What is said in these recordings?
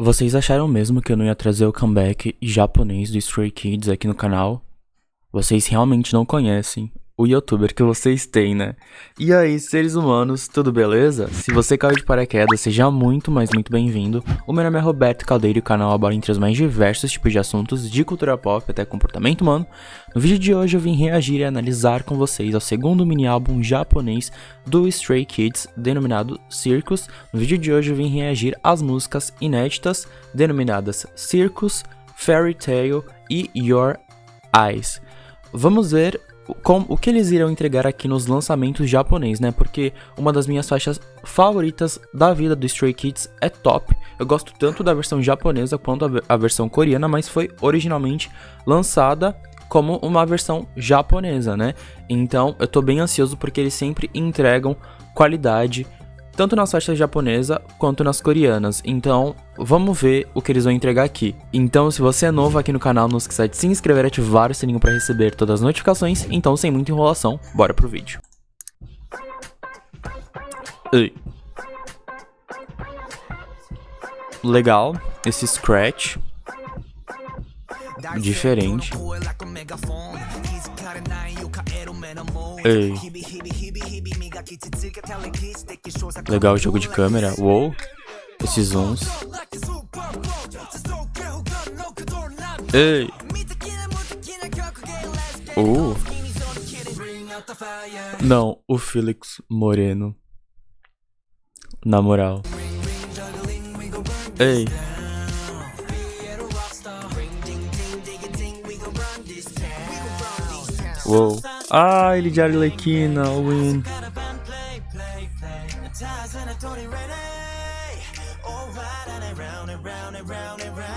Vocês acharam mesmo que eu não ia trazer o comeback japonês do Stray Kids aqui no canal? Vocês realmente não conhecem o youtuber que vocês têm, né? E aí, seres humanos, tudo beleza? Se você caiu de paraquedas, seja muito, mas muito bem-vindo. O meu nome é Roberto Caldeiro e o canal aborda entre os mais diversos tipos de assuntos de cultura pop até comportamento humano. No vídeo de hoje eu vim reagir e analisar com vocês ao segundo mini-álbum japonês do Stray Kids, denominado Circus. No vídeo de hoje eu vim reagir às músicas inéditas, denominadas Circus, Fairy Tail e Your Eyes. Vamos ver o que eles irão entregar aqui nos lançamentos japonês, né? Porque uma das minhas faixas favoritas da vida do Stray Kids é Top. Eu gosto tanto da versão japonesa quanto a versão coreana, mas foi originalmente lançada como uma versão japonesa, né? Então eu tô bem ansioso porque eles sempre entregam qualidade tanto nas faixas japonesas quanto nas coreanas. Então, vamos ver o que eles vão entregar aqui. Então, se você é novo aqui no canal, não esqueça de se inscrever e ativar o sininho para receber todas as notificações. Então, sem muita enrolação, bora pro vídeo. Ei. Legal, esse scratch diferente. Ei. Legal o jogo de câmera. Uou. Esses zooms. Ei. Não, o Felix Moreno. Na moral. Ei. Uou. Ah, ele de Arlequina, o Win.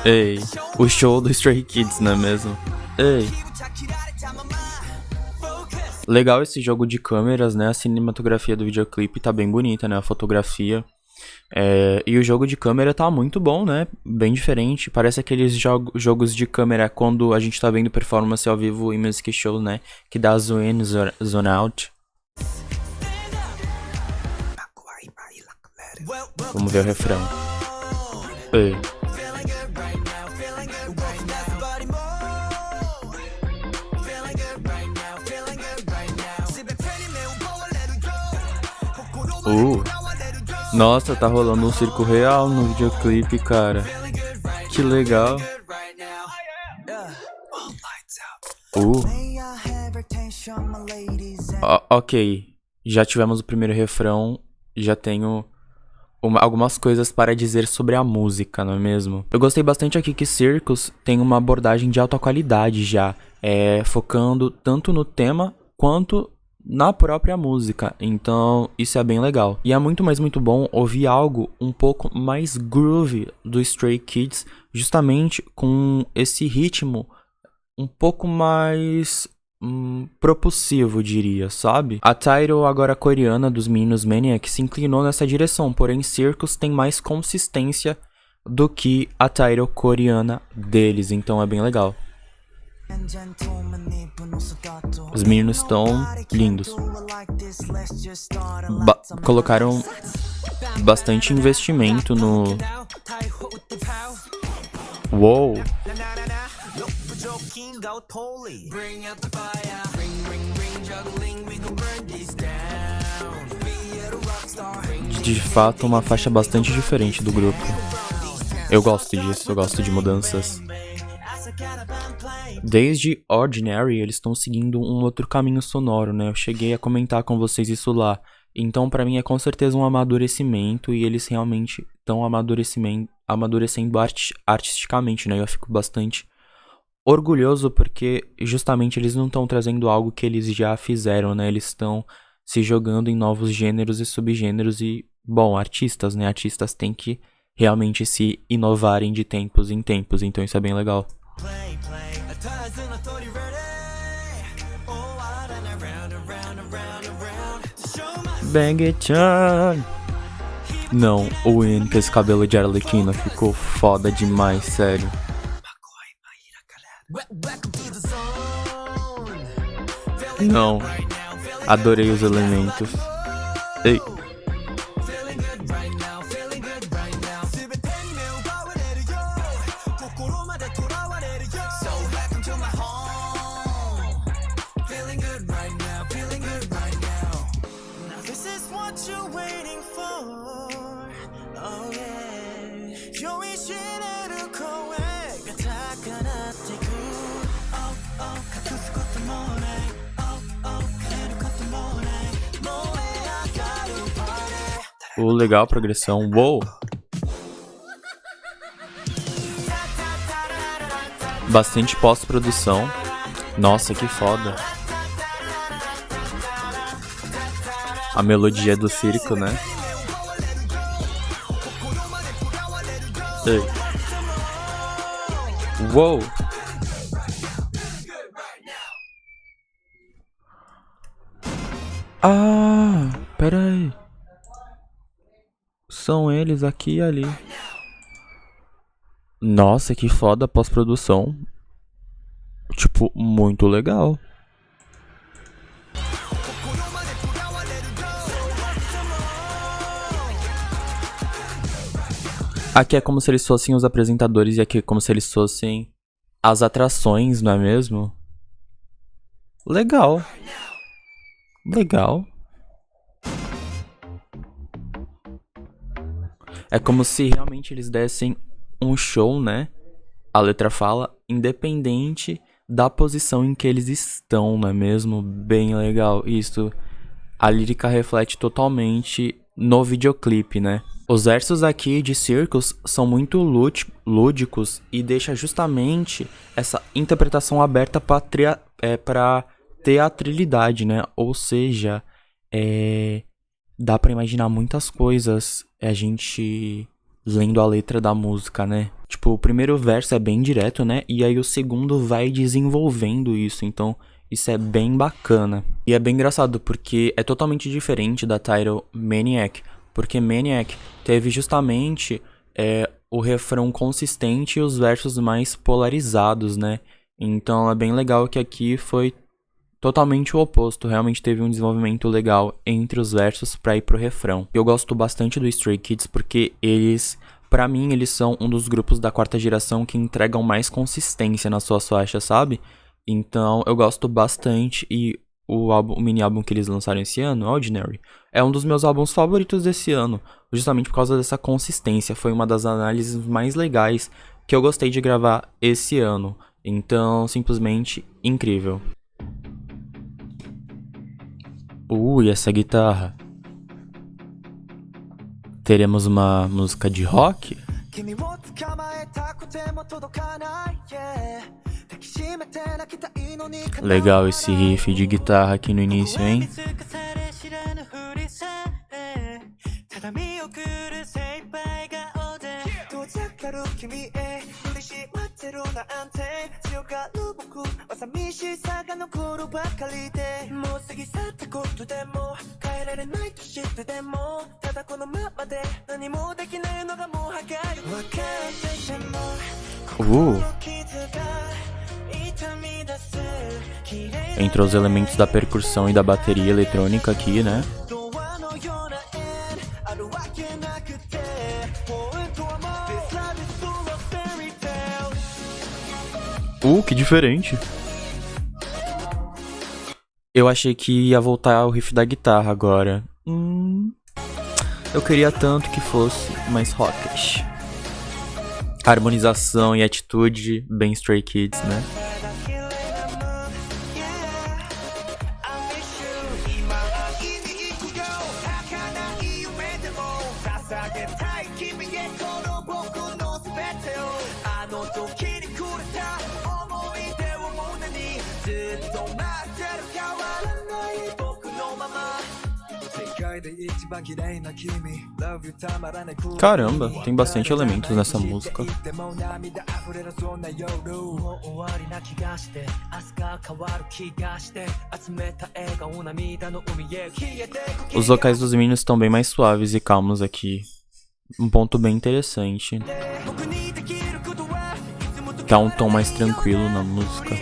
Ei, o show do Stray Kids, não é mesmo? Ei. Legal esse jogo de câmeras, né? A cinematografia do videoclipe tá bem bonita, né? A fotografia. E o jogo de câmera tá muito bom, né? Bem diferente. Parece aqueles jogos de câmera quando a gente tá vendo performance ao vivo em music show, né? Que dá zoom in, zone out. Vamos ver o refrão. Ei. Nossa, tá rolando um circo real no videoclipe, cara. Que legal. Ok, já tivemos o primeiro refrão. Já tenho algumas coisas para dizer sobre a música, não é mesmo? Eu gostei bastante aqui que Circus tem uma abordagem de alta qualidade já, focando tanto no tema quanto na própria música, então isso é bem legal. E é muito, mas muito bom ouvir algo um pouco mais groovy do Stray Kids, justamente com esse ritmo um pouco mais propulsivo, diria, sabe? A title agora coreana dos meninos Maniac se inclinou nessa direção, porém Circus tem mais consistência do que a title coreana deles, então é bem legal. Os meninos estão lindos. Colocaram bastante investimento no... Uou! De fato, uma faixa bastante diferente do grupo. Eu gosto disso, eu gosto de mudanças. Desde Ordinary, eles estão seguindo um outro caminho sonoro, né? Eu cheguei a comentar com vocês isso lá. Então, pra mim, é com certeza um amadurecimento. E eles realmente estão amadurecendo artisticamente, né? Eu fico bastante orgulhoso porque, justamente, eles não estão trazendo algo que eles já fizeram, né? Eles estão se jogando em novos gêneros e subgêneros. E, bom, artistas, né? Artistas têm que realmente se inovarem de tempos em tempos. Então, isso é bem legal. Bang it on. Não, o Win com esse cabelo de Arlequina ficou foda demais, sério. Não, adorei os elementos. Ei. Legal a progressão. Uou! Bastante pós-produção. Nossa, que foda. A melodia do circo, né? Ei. Uou! Ah, pera aí. São eles aqui e ali. Nossa, que foda a pós-produção. Tipo, muito legal. Aqui é como se eles fossem os apresentadores e aqui é como se eles fossem as atrações, não é mesmo? Legal. Legal. É como se realmente eles dessem um show, né? A letra fala, independente da posição em que eles estão, não é mesmo? Bem legal. Isso, a lírica reflete totalmente no videoclipe, né? Os versos aqui de Circus são muito lúdicos e deixa justamente essa interpretação aberta para teatralidade, né? Ou seja, dá pra imaginar muitas coisas a gente lendo a letra da música, né? Tipo, o primeiro verso é bem direto, né? E aí o segundo vai desenvolvendo isso, então isso é bem bacana. E é bem engraçado porque é totalmente diferente da title Maniac, porque Maniac teve justamente o refrão consistente e os versos mais polarizados, né? Então é bem legal que aqui foi totalmente o oposto, realmente teve um desenvolvimento legal entre os versos pra ir pro refrão. Eu gosto bastante do Stray Kids porque eles, pra mim, eles são um dos grupos da quarta geração que entregam mais consistência nas suas faixas, sabe? Então eu gosto bastante e o mini álbum que eles lançaram esse ano, Ordinary, é um dos meus álbuns favoritos desse ano, justamente por causa dessa consistência. Foi uma das análises mais legais que eu gostei de gravar esse ano. Então, simplesmente incrível. E essa guitarra. Teremos uma música de rock? Legal esse riff de guitarra aqui no início, hein? Entre os elementos da percussão e da bateria eletrônica aqui, né? Que diferente. Eu achei que ia voltar o riff da guitarra agora. Eu queria tanto que fosse mais rockish. Harmonização e atitude, bem Stray Kids, né? Caramba, tem bastante elementos nessa música. Os vocais dos meninos estão bem mais suaves e calmos aqui. Um ponto bem interessante. Tá um tom mais tranquilo na música.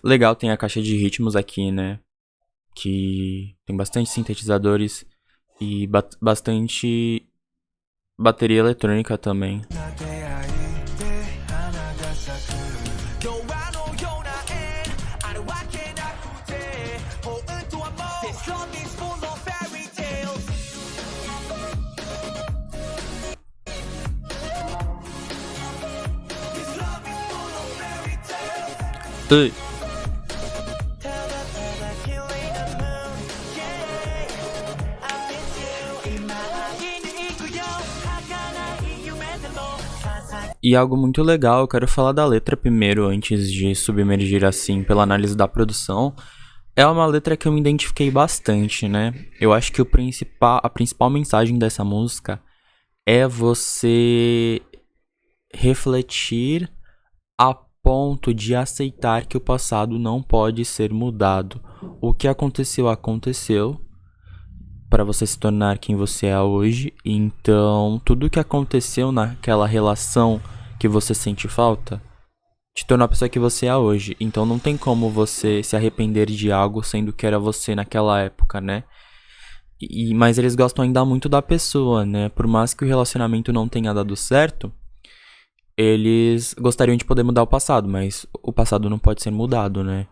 Legal, tem a caixa de ritmos aqui, né? Que tem bastante sintetizadores e bastante bateria eletrônica também. Ei. E algo muito legal, eu quero falar da letra primeiro, antes de submergir assim pela análise da produção. É uma letra que eu me identifiquei bastante, né? Eu acho que a principal mensagem dessa música é você refletir a ponto de aceitar que o passado não pode ser mudado. O que aconteceu, aconteceu para você se tornar quem você é hoje. Então, tudo que aconteceu naquela relação que você sente falta te tornou a pessoa que você é hoje. Então não tem como você se arrepender de algo sendo que era você naquela época, né? Mas eles gostam ainda muito da pessoa, né? Por mais que o relacionamento não tenha dado certo, eles gostariam de poder mudar o passado, mas o passado não pode ser mudado, né?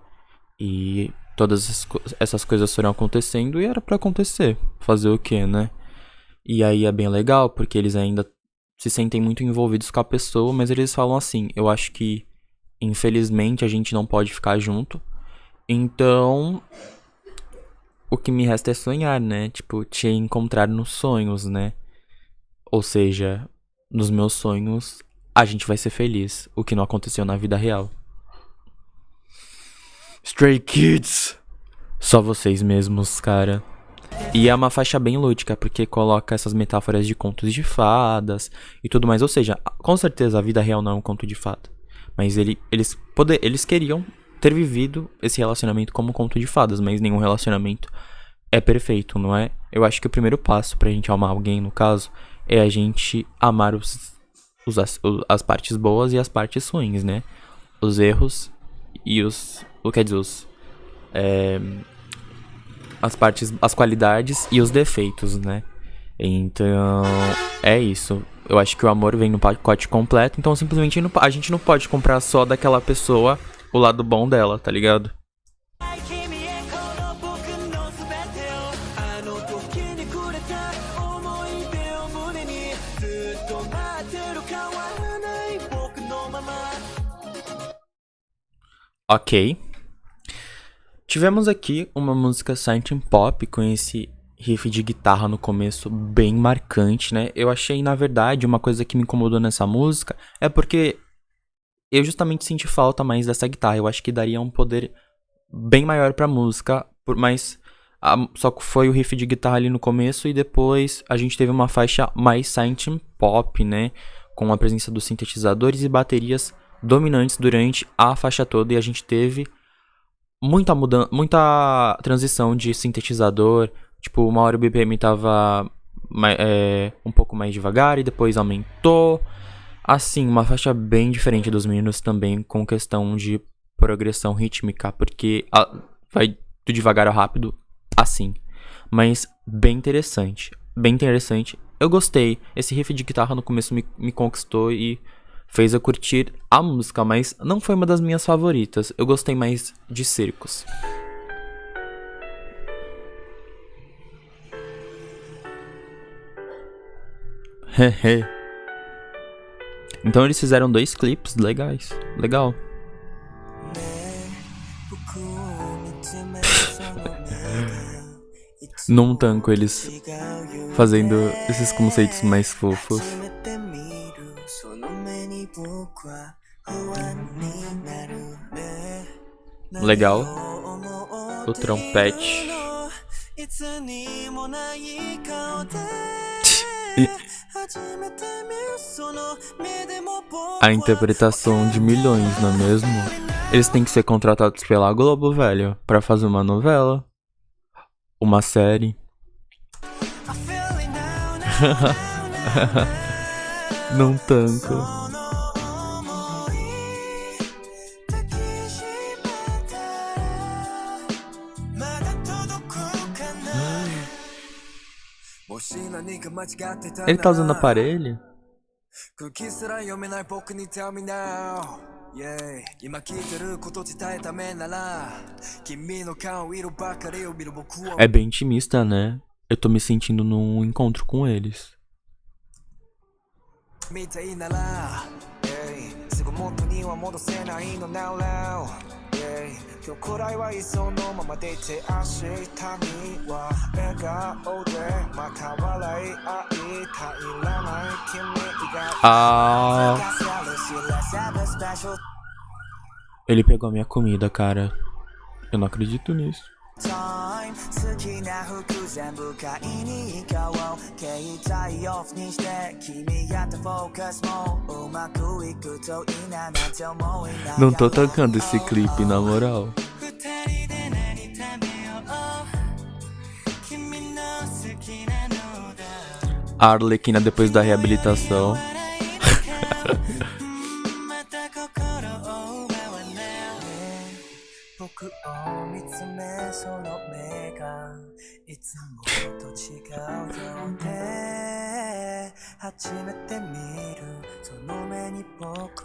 E todas essas coisas foram acontecendo e era pra acontecer. Fazer o quê, né? E aí é bem legal, porque eles ainda se sentem muito envolvidos com a pessoa, mas eles falam assim: eu acho que infelizmente a gente não pode ficar junto, então o que me resta é sonhar, né? Tipo, te encontrar nos sonhos, né? Ou seja, nos meus sonhos a gente vai ser feliz, o que não aconteceu na vida real. Stray Kids, só vocês mesmos, cara. E é uma faixa bem lúdica, porque coloca essas metáforas de contos de fadas e tudo mais. Ou seja, com certeza a vida real não é um conto de fada. Mas eles queriam ter vivido esse relacionamento como um conto de fadas, mas nenhum relacionamento é perfeito, não é? Eu acho que o primeiro passo pra gente amar alguém, no caso, é a gente amar as partes boas e as partes ruins, né? Os erros e as qualidades e os defeitos, né? Então, é isso. Eu acho que o amor vem no pacote completo, então simplesmente a gente não pode comprar só daquela pessoa o lado bom dela, tá ligado? Ok. Tivemos aqui uma música Synth Pop com esse riff de guitarra no começo bem marcante, né? Eu achei, na verdade, uma coisa que me incomodou nessa música é porque eu justamente senti falta mais dessa guitarra. Eu acho que daria um poder bem maior pra música, mas só que foi o riff de guitarra ali no começo e depois a gente teve uma faixa mais Synth Pop, né? Com a presença dos sintetizadores e baterias dominantes durante a faixa toda, e a gente teve muita transição de sintetizador. Tipo, uma hora o BPM tava um pouco mais devagar e depois aumentou. Assim, uma faixa bem diferente dos meninos também com questão de progressão rítmica, porque vai do devagar ao rápido assim. Mas bem interessante, bem interessante. Eu gostei, esse riff de guitarra no começo me conquistou e fez eu curtir a música, mas não foi uma das minhas favoritas. Eu gostei mais de Circos. Então eles fizeram 2 clipes legais. Legal. Não tanco eles fazendo esses conceitos mais fofos. Legal. O trompete. A interpretação de milhões, não é mesmo? Eles têm que ser contratados pela Globo, velho, pra fazer uma novela, uma série. Não tanco. Ele tá usando aparelho? É bem intimista, né? Eu tô me sentindo num encontro com eles. Ah, ele pegou a minha comida, cara. Eu não acredito nisso. Não tô tancando esse clipe, na moral. A Arlequina depois da reabilitação.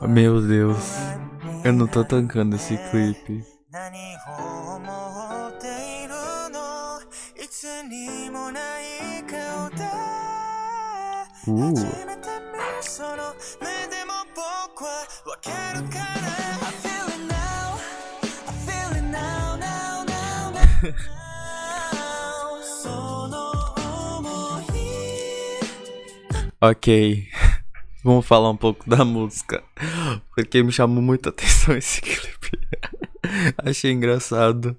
Meu Deus, eu não tô tancando esse clipe. Ok, vamos falar um pouco da música, porque me chamou muita atenção esse clipe. Achei engraçado.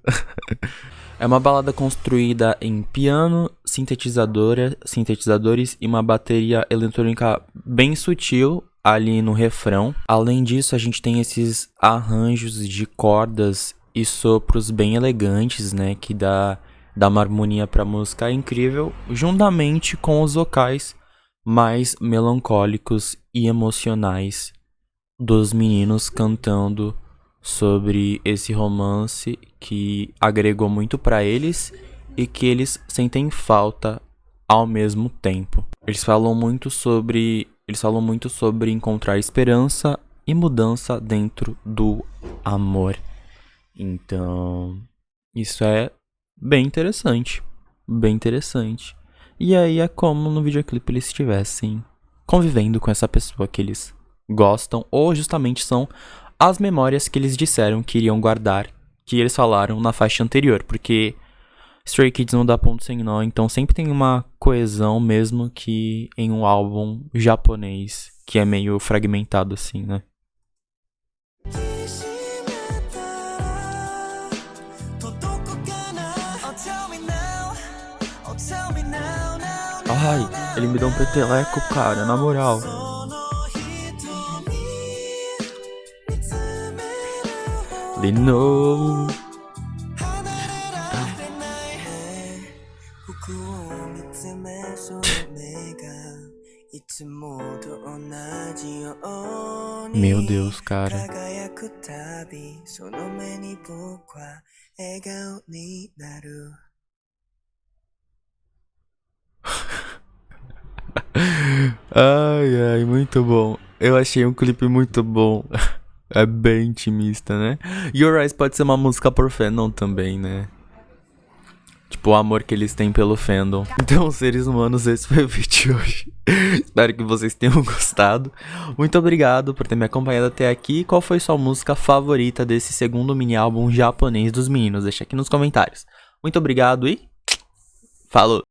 É uma balada construída em piano, sintetizadores e uma bateria eletrônica bem sutil ali no refrão. Além disso, a gente tem esses arranjos de cordas e sopros bem elegantes, né, que dá uma harmonia pra música incrível, juntamente com os vocais mais melancólicos e emocionais dos meninos cantando sobre esse romance que agregou muito pra eles e que eles sentem falta ao mesmo tempo. Eles falam muito sobre encontrar esperança e mudança dentro do amor. Então, isso é bem interessante, bem interessante. E aí é como no videoclipe eles estivessem convivendo com essa pessoa que eles gostam, ou justamente são as memórias que eles disseram que iriam guardar, que eles falaram na faixa anterior, porque Stray Kids não dá ponto sem nó, então sempre tem uma coesão mesmo que em um álbum japonês, que é meio fragmentado assim, né? Ai, ele me deu um peteleco, cara, na moral. Lino. Meu Deus, cara. Ai, ai, muito bom. Eu achei um clipe muito bom. É bem intimista, né? Your Eyes pode ser uma música por fandom também, né? Tipo, o amor que eles têm pelo fandom. Então, seres humanos, esse foi o vídeo de hoje. Espero que vocês tenham gostado. Muito obrigado por ter me acompanhado até aqui. Qual foi sua música favorita desse segundo mini álbum japonês dos meninos? Deixa aqui nos comentários. Muito obrigado e falou!